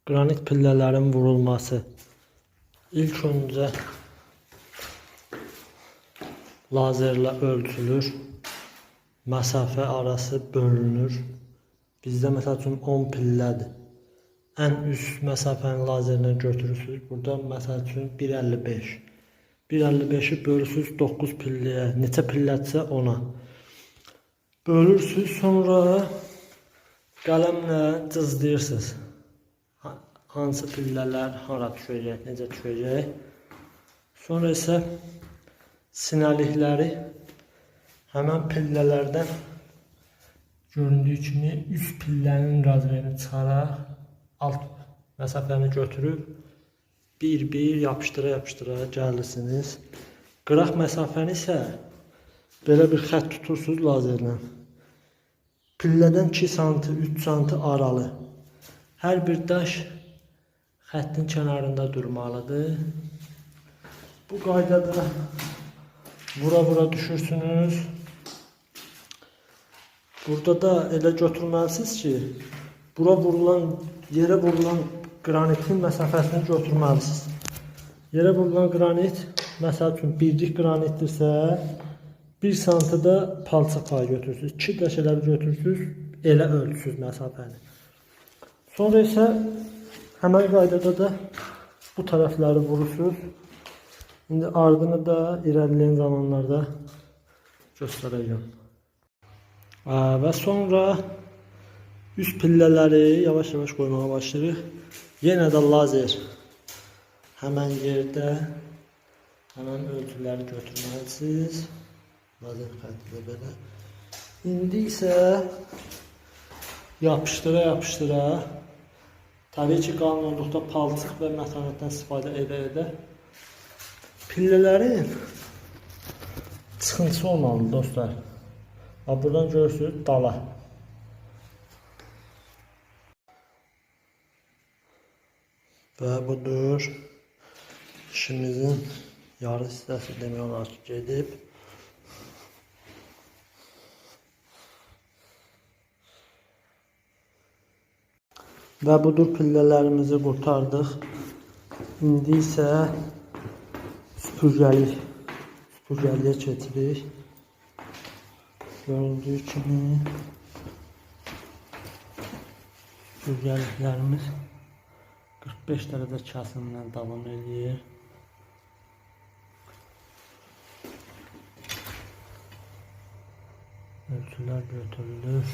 Qranit pillələrin vurulması. İlk öncə lazerlə ölçülür. Məsafə arası bölünür. Bizdə məsəl üçün 10 pillədir. Ən üst məsafəni lazerlə götürürsünüz. Burada məsəl üçün 1.55. 1.55'i bölürsünüz 9 pilləyə. Neçə pillədirsə ona. Bölürsünüz, sonra qələmlə cızlayırsınız. Hansı pillələr hara düşəcək, necə düşəcək. Sonra isə sinəlikləri həmən pillələrdən göründüyü kimi üst pillənin razmerini çıxaraq alt məsafəni götürüb bir yapışdıra gəlirsiniz. Qıraq məsafəni isə belə bir xətt tutursunuz lazerlə. Pillədən 2 cm, 3 cm aralı. Hər bir daş xəttin kənarında durmalıdır. Bu qaydada vura düşürsünüz. Burada da elə götürməlisiniz ki, yerə vurulan qranitin məsafəsini götürməlisiniz. Yerə vurulan qranit, məsəl üçün birlik qranitdirsə, 1 cm da palçıq payı götürürsünüz. 2 dəşələri götürürsünüz, elə ölçüsüz məsafəni. Sonra isə həmən qaydada da bu tərəfləri vurursunuz. İndi ardını da irəliləyən zamanlarda göstərəcəm. Və sonra üst pillələri yavaş-yavaş qoymağa başlayırıq. Yenə də lazer həmən yerdə həmən ölçüləri götürməlisiniz. Lazer xətti belə. İndi isə yapışdıra təbii ki, qalın olduqda palçıq və mətanətdən istifadə edə pillələrin çıxıntısı olmalıdır dostlar. Buradan görürsünüz dala. Və budur işimizin yarı hissəsi demək olar ki gedib. Və budur pillələrimizi qurtardıq. İndi isə süpürgəliyə keçirik. Göründüyü kimi süpürgəliklərimiz 45 dərəcə kəsimlə davam edir. Ölçülər götürülür.